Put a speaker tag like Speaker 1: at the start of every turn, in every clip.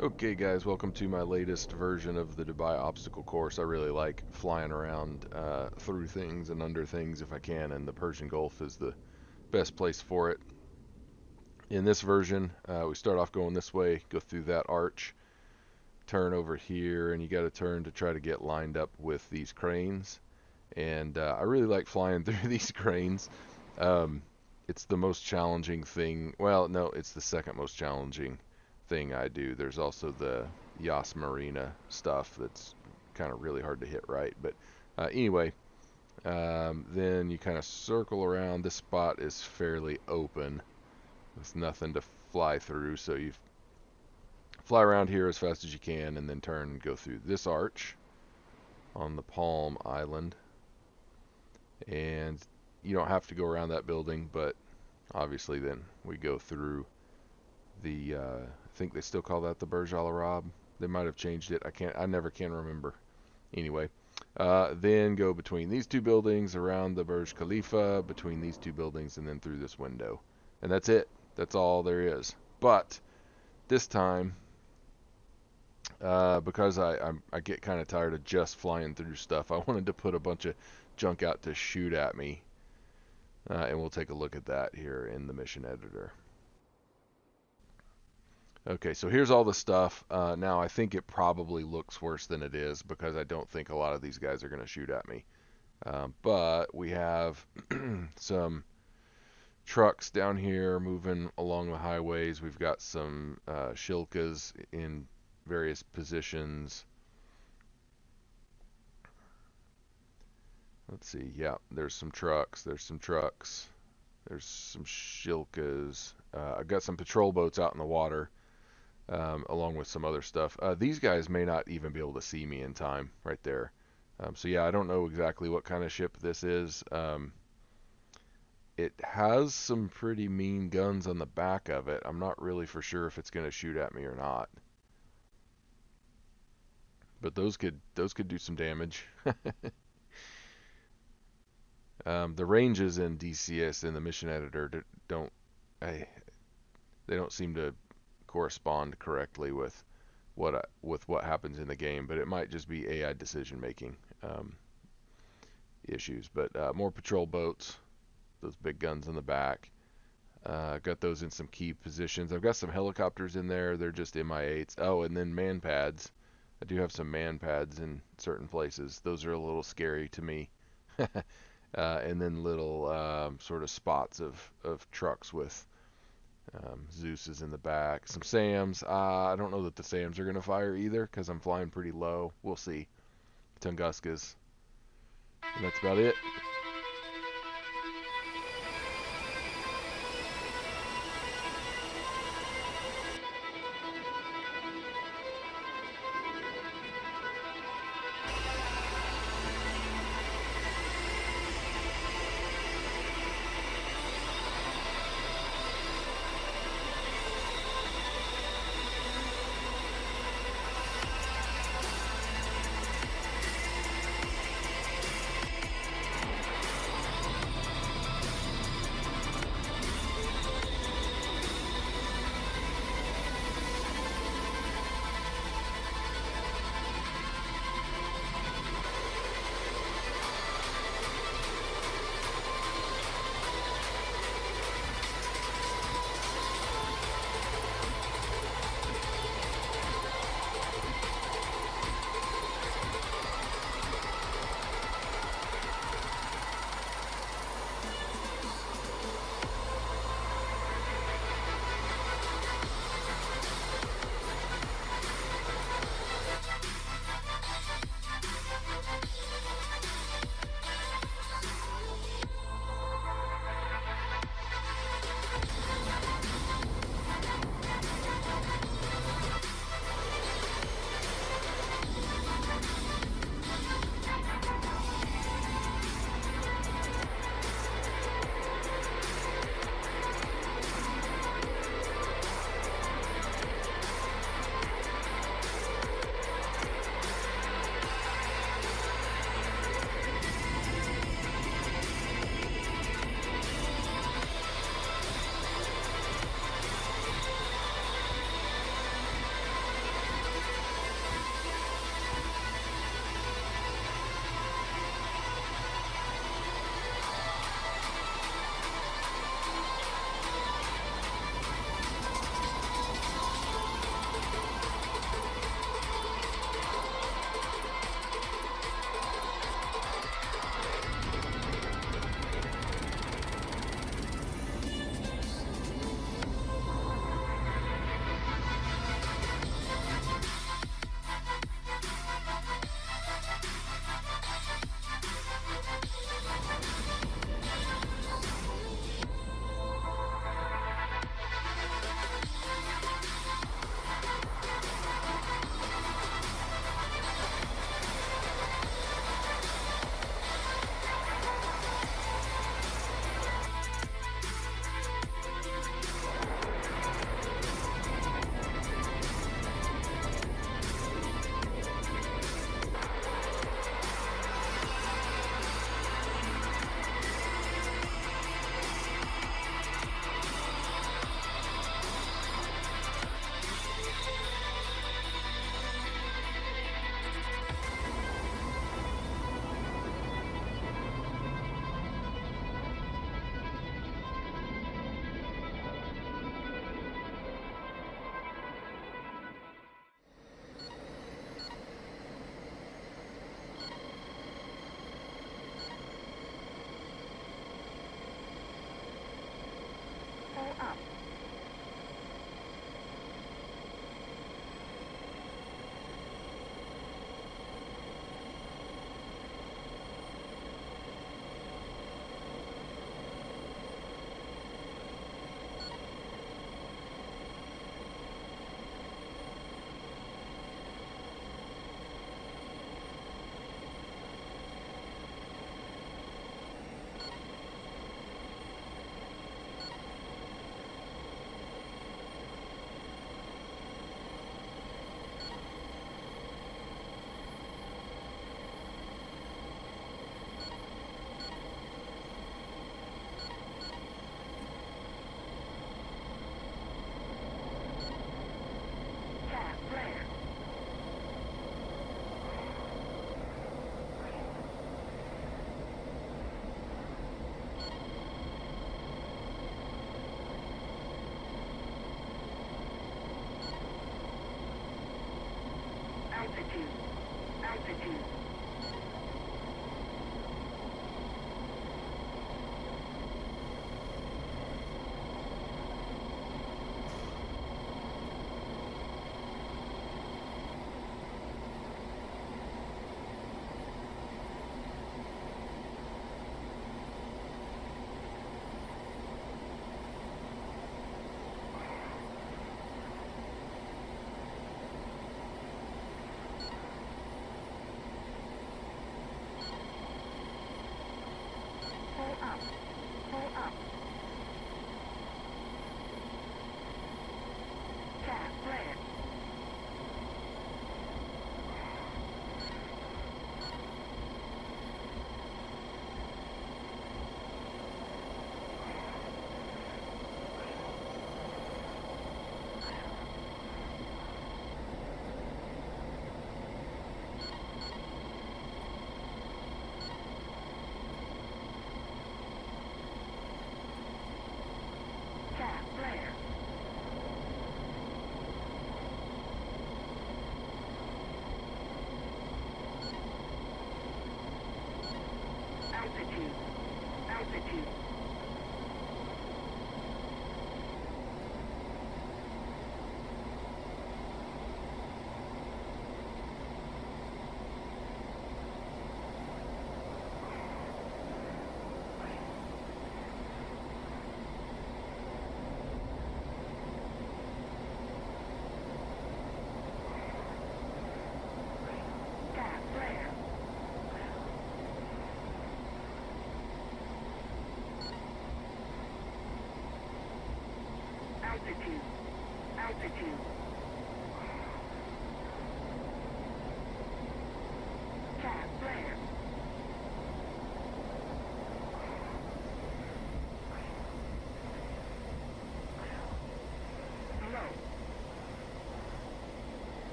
Speaker 1: Okay guys, welcome to my latest version of the Dubai obstacle course. I really like flying around through things and under things if I can, and the Persian Gulf is the best place for it. In this version, we start off going this way, go through that arch, turn over here, and you got to turn to try to get lined up with these cranes. And I really like flying through these cranes. Um, it's the most challenging thing. Well, no, it's the second most challenging thing I do. There's also the Yas Marina stuff that's kind of really hard to hit right. But anyway, then you kind of circle around. This spot is fairly open. There's nothing to fly through, so you fly around here as fast as you can and then turn and go through this arch on the Palm Island. And you don't have to go around that building, but obviously then we go through the I think they still call that the Burj Al Arab. They might have changed it. I never can remember. Anyway, then go between these two buildings, around the Burj Khalifa, between these two buildings, and then through this window. And that's it. That's all there is. But this time, because I get kind of tired of just flying through stuff, I wanted to put a bunch of junk out to shoot at me. And we'll take a look at that here in the mission editor. Okay, so here's all the stuff. Now I think it probably looks worse than it is because I don't think a lot of these guys are going to shoot at me. But we have some trucks down here moving along the highways. We've got some shilkas in various positions. Let's see. Yeah, there's some trucks. There's some shilkas. I've got some patrol boats out in the water. Along with some other stuff. These guys may not even be able to see me in time right there. So yeah, I don't know exactly what kind of ship this is. It has some pretty mean guns on the back of it. I'm not really for sure if it's going to shoot at me or not. But those could do some damage. The ranges in DCS in the mission editor they don't seem to correspond correctly with what happens in the game, but it might just be AI decision making issues. But more patrol boats, those big guns in the back. Got those in some key positions. I've got some helicopters in there. They're just MI8s. Oh, and then man pads. I do have some man pads in certain places. Those are a little scary to me. And then little sort of spots of trucks with Zeus is in the back. Some SAMs. I don't know that the SAMs are going to fire either because I'm flying pretty low. We'll see. Tunguskas. And that's about it.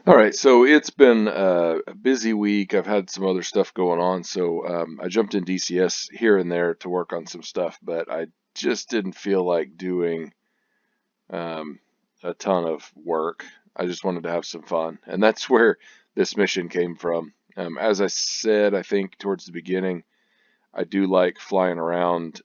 Speaker 1: All right, so it's been a busy week. I've had some other stuff going on, so I jumped in DCS here and there to work on some stuff, but I just didn't feel like doing um, a ton of work. I just wanted to have some fun, and that's where this mission came from. As I said, I think towards the beginning, I do like flying around,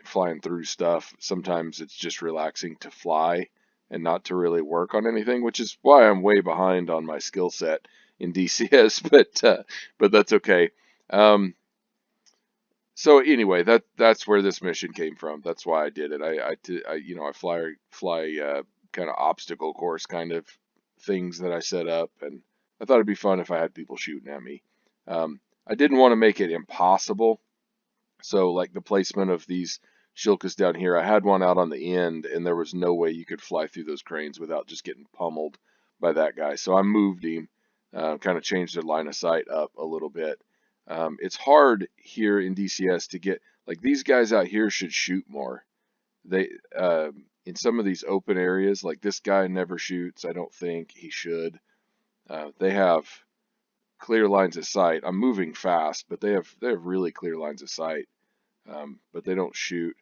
Speaker 1: flying through stuff. Sometimes it's just relaxing to fly and not to really work on anything, which is why I'm way behind on my skill set in DCS, but that's okay. Um, so anyway, that's where this mission came from. That's why I did it. I fly kind of obstacle course kind of things that I set up, and I thought it'd be fun if I had people shooting at me. I didn't want to make it impossible, so like the placement of these shilkas down here, I had one out on the end, and there was no way you could fly through those cranes without just getting pummeled by that guy. So I moved him, kind of changed the line of sight up a little bit. It's hard here in DCS to get, like, these guys out here should shoot more. They in some of these open areas, like this guy never shoots. I don't think he should. They have clear lines of sight. I'm moving fast, but they have really clear lines of sight, but they don't shoot.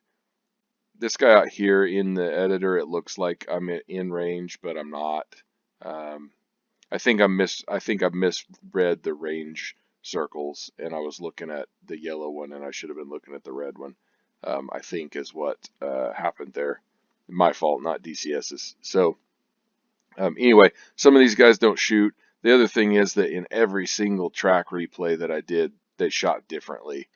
Speaker 1: This guy out here in the editor, it looks like I'm in range, but I'm not. Um, I think I've misread the range circles, and I was looking at the yellow one, and I should have been looking at the red one. I think is what happened there. My fault, not DCS's. So anyway, some of these guys don't shoot. The other thing is that in every single track replay that I did, they shot differently.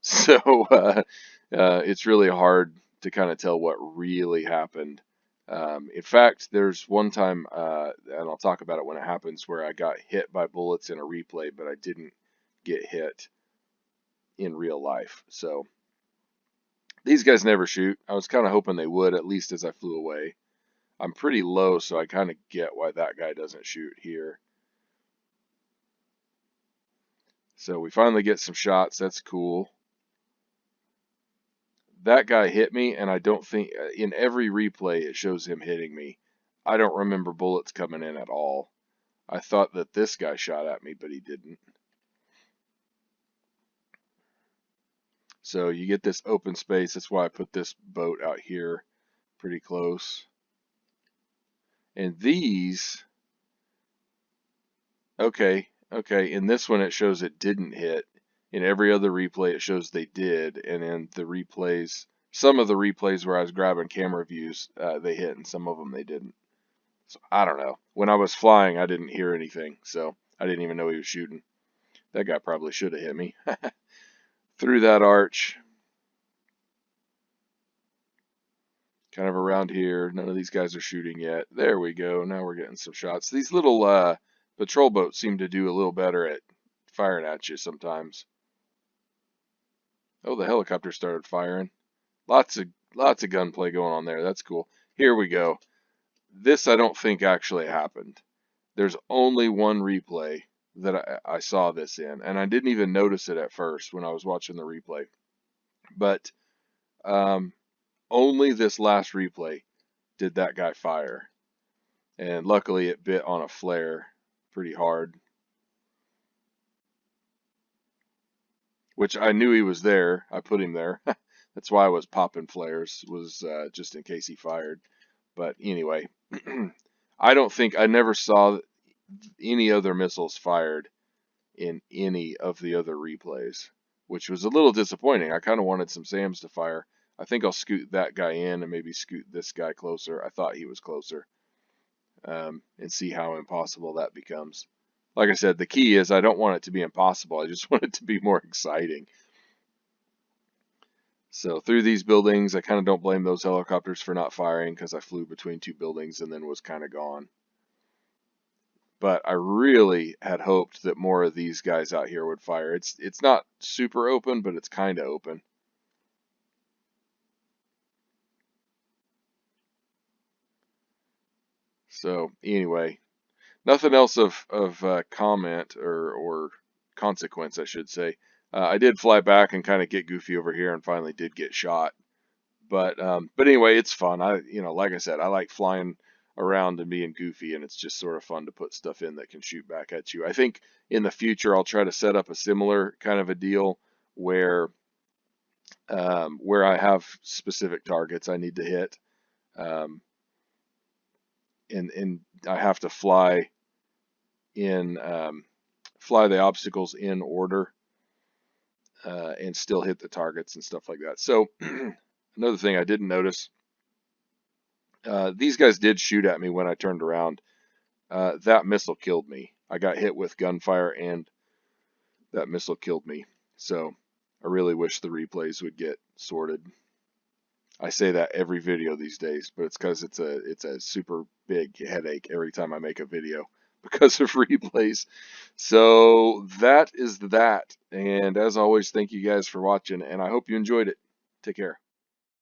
Speaker 1: So it's really hard to kind of tell what really happened. In fact, there's one time, and I'll talk about it when it happens, where I got hit by bullets in a replay, but I didn't get hit in real life. So these guys never shoot. I was kind of hoping they would, at least as I flew away. I'm pretty low, so I kind of get why that guy doesn't shoot here. So we finally get some shots. That's cool. That guy hit me, and I don't think, in every replay it shows him hitting me. I don't remember bullets coming in at all. I thought that this guy shot at me, but he didn't. So you get this open space. That's why I put this boat out here pretty close. And these, okay, in this one it shows it didn't hit. In every other replay it shows they did. And in the replays, some of the replays where I was grabbing camera views, they hit, and some of them they didn't. So I don't know. When I was flying, I didn't hear anything, so I didn't even know he was shooting. That guy probably should have hit me. Through that arch. Kind of around here. None of these guys are shooting yet. There we go. Now we're getting some shots. These little patrol boats seem to do a little better at firing at you sometimes. Oh, the helicopter started firing. Lots of gunplay going on there. That's cool. Here we go. This I don't think actually happened. There's only one replay that I saw this in, and I didn't even notice it at first when I was watching the replay. But only this last replay did that guy fire, and luckily it bit on a flare pretty hard, which I knew he was there. I put him there. That's why I was popping flares, was just in case he fired. But anyway, I never saw any other missiles fired in any of the other replays, which was a little disappointing. I kind of wanted some SAMs to fire. I think I'll scoot that guy in and maybe scoot this guy closer. I thought he was closer, and see how impossible that becomes. Like I said, the key is I don't want it to be impossible. I just want it to be more exciting. So through these buildings, I kind of don't blame those helicopters for not firing, because I flew between two buildings and then was kind of gone. But I really had hoped that more of these guys out here would fire. It's not super open, but it's kind of open. So anyway, nothing else of comment or consequence, I should say. I did fly back and kind of get goofy over here, and finally did get shot. But anyway, it's fun. Like I said, I like flying around and being goofy, and it's just sort of fun to put stuff in that can shoot back at you. I think in the future I'll try to set up a similar kind of a deal where I have specific targets I need to hit, and I have to fly the obstacles in order, and still hit the targets and stuff like that. So another thing I didn't notice, these guys did shoot at me when I turned around. That missile killed me. I got hit with gunfire, and that missile killed me. So I really wish the replays would get sorted. I say that every video these days, but it's because it's a super big headache every time I make a video because of replays. So that is that. And as always, thank you guys for watching, and I hope you enjoyed it. Take care.